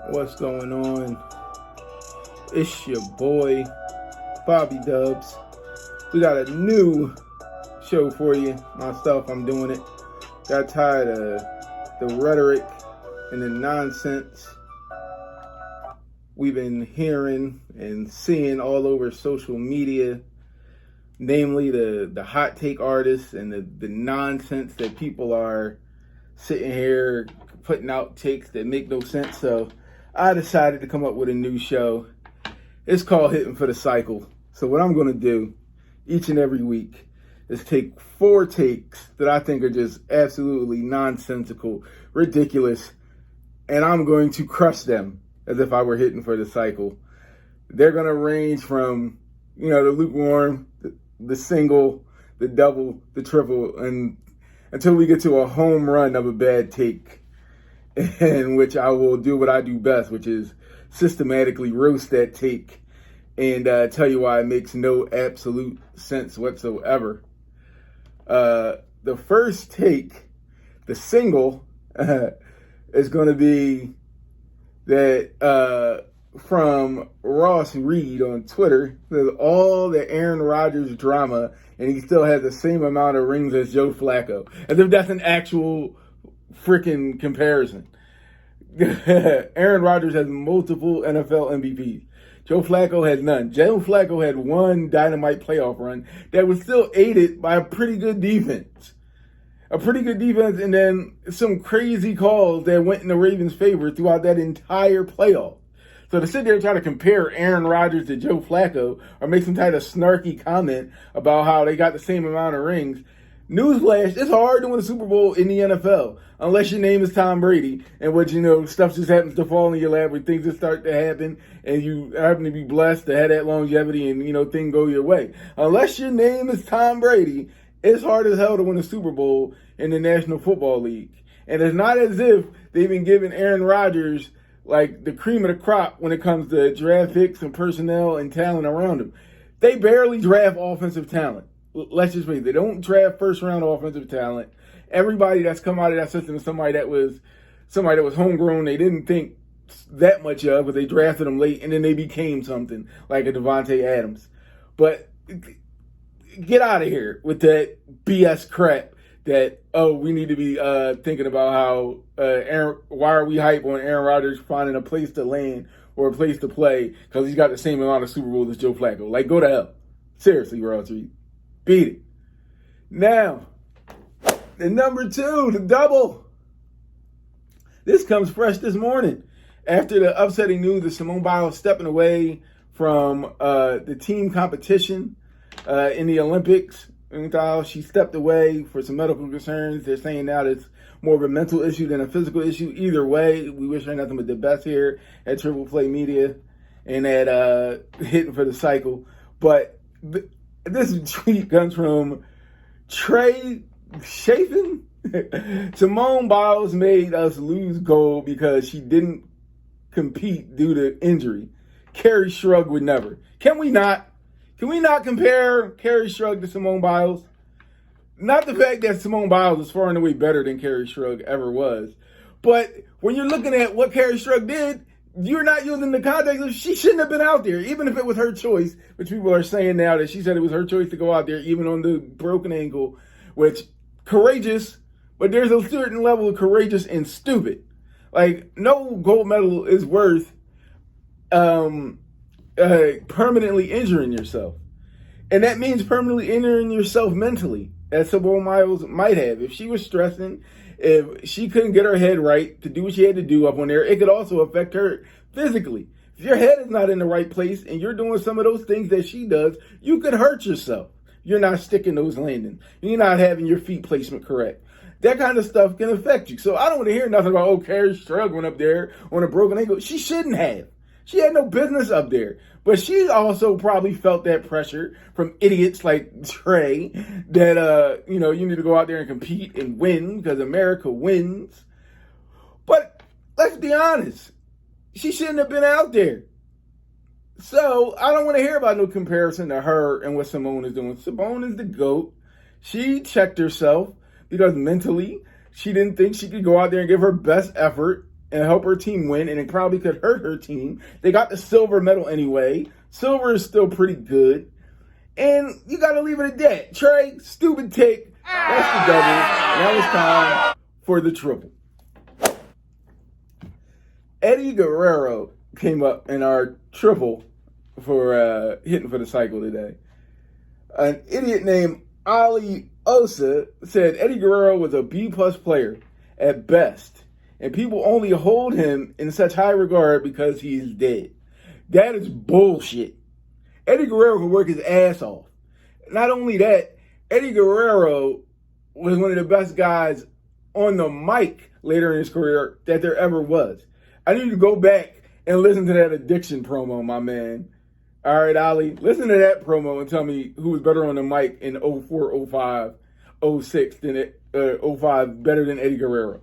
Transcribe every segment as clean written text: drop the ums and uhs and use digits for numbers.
What's going on? It's your boy, Bobby Dubs. We got a new show for you. Myself, I'm doing it. Got tired of the rhetoric and the nonsense we've been hearing and seeing all over social media, namely the hot take artists and the nonsense that people are sitting here putting out takes that make no sense. So I decided to come up with a new show. It's called Hitting for the Cycle. So what I'm going to do each and every week is take 4 takes that I think are just absolutely nonsensical, ridiculous, and I'm going to crush them as if I were hitting for the cycle. They're going to range from, the lukewarm, the single, the double, the triple, and until we get to a home run of a bad take, in which I will do what I do best, which is systematically roast that take and tell you why it makes no absolute sense whatsoever. The first take, the single, is going to be that from Ross Reed on Twitter. There's all the Aaron Rodgers drama, and he still has the same amount of rings as Joe Flacco. As if that's an actual freaking comparison. Aaron Rodgers has multiple NFL MVPs. Joe Flacco has none. Joe Flacco had one dynamite playoff run that was still aided by a pretty good defense. And then some crazy calls that went in the Ravens' favor throughout that entire playoff. So to sit there and try to compare Aaron Rodgers to Joe Flacco or make some type of snarky comment about how they got the same amount of rings, newsflash, it's hard to win a Super Bowl in the NFL unless your name is Tom Brady, in which, stuff just happens to fall in your lap when things just start to happen and you happen to be blessed to have that longevity and, things go your way. Unless your name is Tom Brady, it's hard as hell to win a Super Bowl in the National Football League. And it's not as if they've been giving Aaron Rodgers like the cream of the crop when it comes to draft picks and personnel and talent around him. They barely draft offensive talent. Let's just wait. They don't draft first-round offensive talent. Everybody that's come out of that system is somebody that was homegrown. They didn't think that much of, but they drafted them late, and then they became something like a Devontae Adams. But get out of here with that BS crap that, we need to be thinking about how why are we hype on Aaron Rodgers finding a place to land or a place to play because he's got the same amount of Super Bowls as Joe Flacco. Like, go to hell. Seriously, Ross Reed. Beat it. Now, the number 2, the double. This comes fresh this morning after the upsetting news of Simone Biles stepping away from the team competition in the Olympics. She stepped away for some medical concerns. They're saying now it's more of a mental issue than a physical issue. Either way, we wish her nothing but the best here at Triple Play Media and at Hitting for the Cycle. But this tweet comes from Trey Chafin. Simone Biles made us lose gold because she didn't compete due to injury. Kerri Strug would never. Can we not compare Kerri Strug to Simone Biles? Not the fact that Simone Biles is far and away better than Kerri Strug ever was. But when you're looking at what Kerri Strug did, you're not using the context of she shouldn't have been out there, even if it was her choice, which people are saying now that she said it was her choice to go out there, even on the broken ankle, which courageous, but there's a certain level of courageous and stupid. Like, no gold medal is worth permanently injuring yourself. And that means permanently injuring yourself mentally, as Simone Biles might have. If she was stressing, if she couldn't get her head right to do what she had to do up on there, it could also affect her physically. If your head is not in the right place and you're doing some of those things that she does, you could hurt yourself. You're not sticking those landings. You're not having your feet placement correct. That kind of stuff can affect you. So I don't want to hear nothing about, Kerri Strug went up there on a broken ankle. She shouldn't have. She had no business up there. But she also probably felt that pressure from idiots like Trey that, you need to go out there and compete and win because America wins. But let's be honest. She shouldn't have been out there. So I don't want to hear about no comparison to her and what Simone is doing. Simone is the GOAT. She checked herself because mentally she didn't think she could go out there and give her best effort and help her team win, and it probably could hurt her team. They got the silver medal anyway. Silver is still pretty good. And you got to leave it at that. Trey, stupid take. That's the double. Now it's time for the triple. Eddie Guerrero came up in our triple for hitting for the cycle today. An idiot named Ali Osa said Eddie Guerrero was a B-plus player at best, and people only hold him in such high regard because he's dead. That is bullshit. Eddie Guerrero can work his ass off. Not only that, Eddie Guerrero was one of the best guys on the mic later in his career that there ever was. I need to go back and listen to that Addiction promo, my man. All right, Ali, listen to that promo and tell me who was better on the mic in 04, 05, 06 than 05, better than Eddie Guerrero.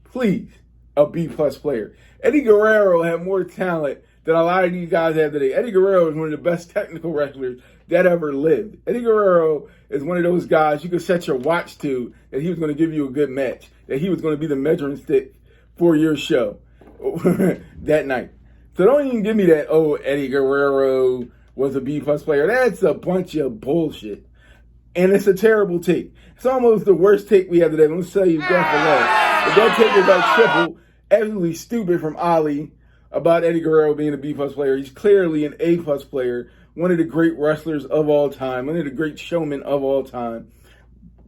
Please, a B-plus player. Eddie Guerrero had more talent than a lot of these guys have today. Eddie Guerrero is one of the best technical wrestlers that ever lived. Eddie Guerrero is one of those guys you could set your watch to that he was going to give you a good match, that he was going to be the measuring stick for your show that night. So don't even give me that, oh, Eddie Guerrero was a B-plus player. That's a bunch of bullshit. And it's a terrible take. It's almost the worst take we have today. Let's tell you that for last. But that take is like triple, absolutely stupid from Ali about Eddie Guerrero being a B-plus player. He's clearly an A-plus player, one of the great wrestlers of all time, one of the great showmen of all time,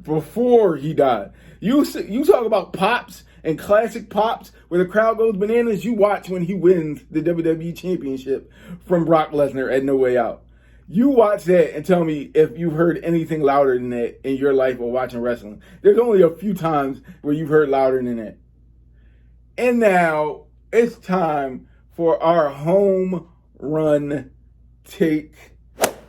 before he died. You talk about pops and classic pops where the crowd goes bananas, you watch when he wins the WWE Championship from Brock Lesnar at No Way Out. You watch that and tell me if you've heard anything louder than that in your life while watching wrestling. There's only a few times where you've heard louder than that. And now it's time for our home run take.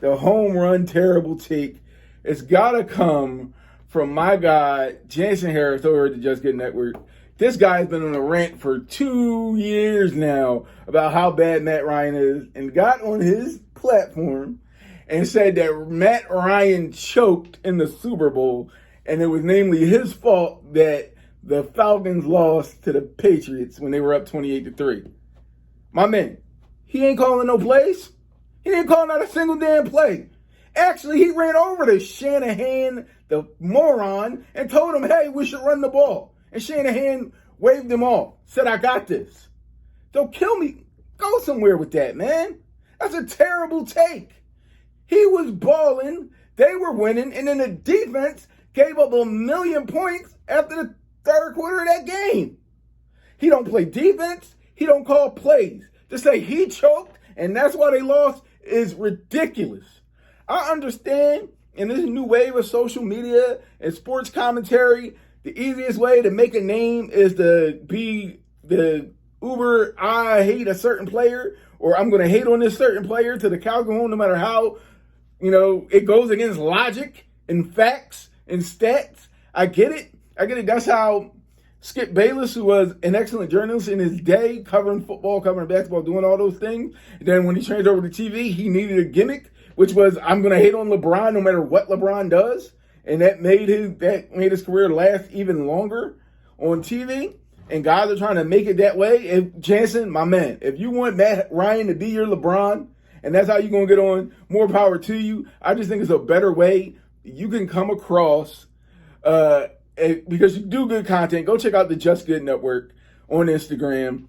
The home run terrible take. It's got to come from my guy, Jansen Harris, over at the Just Get Network. This guy's been on a rant for 2 years now about how bad Matt Ryan is, and got on his platform and said that Matt Ryan choked in the Super Bowl, and it was namely his fault that the Falcons lost to the Patriots when they were up 28-3. My man, he ain't calling no plays. He didn't call not a single damn play. Actually, he ran over to Shanahan, the moron, and told him, hey, we should run the ball. And Shanahan waved him off, said, I got this. Don't kill me. Go somewhere with that, man. That's a terrible take. He was balling, they were winning, and then the defense gave up 1,000,000 points after the third quarter of that game. He don't play defense. He don't call plays. To say he choked and that's why they lost is ridiculous. I understand in this new wave of social media and sports commentary, the easiest way to make a name is to be the uber, I hate a certain player, or I'm going to hate on this certain player to the cows go home no matter how, it goes against logic and facts and stats. I get it. That's how Skip Bayless, who was an excellent journalist in his day, covering football, covering basketball, doing all those things. And then when he changed over to TV, he needed a gimmick, which was, I'm going to hate on LeBron no matter what LeBron does. And that made his career last even longer on TV. And guys are trying to make it that way. If Jansen, my man, if you want Matt Ryan to be your LeBron, and that's how you're going to get on, more power to you. I just think it's a better way you can come across because you do good content. Go check out the Just Good Network on Instagram,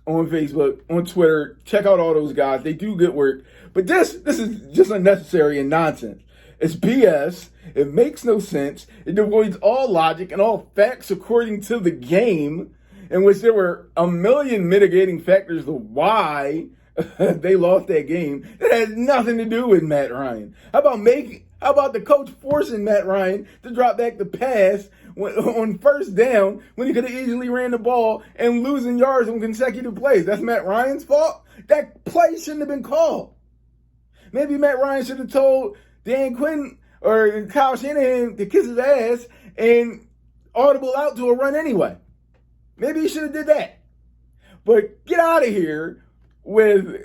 on Facebook, on Twitter. Check out all those guys. They do good work. But this is just unnecessary and nonsense. It's BS. It makes no sense. It avoids all logic and all facts according to the game, in which there were 1,000,000 mitigating factors of why they lost that game. It has nothing to do with Matt Ryan. How about the coach forcing Matt Ryan to drop back the pass on first down when he could have easily ran the ball and losing yards on consecutive plays? That's Matt Ryan's fault? That play shouldn't have been called. Maybe Matt Ryan should have told Dan Quinn or Kyle Shanahan to kiss his ass and audible out to a run anyway. Maybe he should have did that. But get out of here with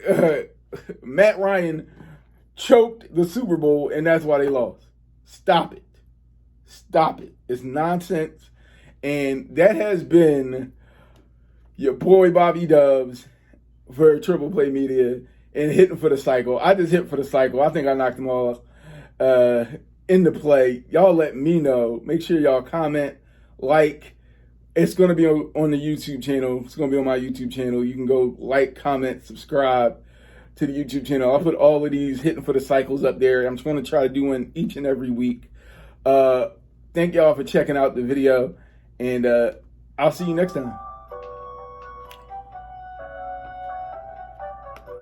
Matt Ryan choked the Super Bowl and that's why they lost. Stop it. Stop it. It's nonsense. And that has been your boy Bobby Dubs for Triple Play Media and hitting for the cycle. I just hit for the cycle. I think I knocked them all into play. Y'all let me know. Make sure y'all comment, like. It's going to be on the YouTube channel. It's going to be on my YouTube channel. You can go like, comment, subscribe to the YouTube channel. I'll put all of these hitting for the cycles up there. I'm just going to try to do one each and every week. Thank y'all for checking out the video, and I'll see you next time.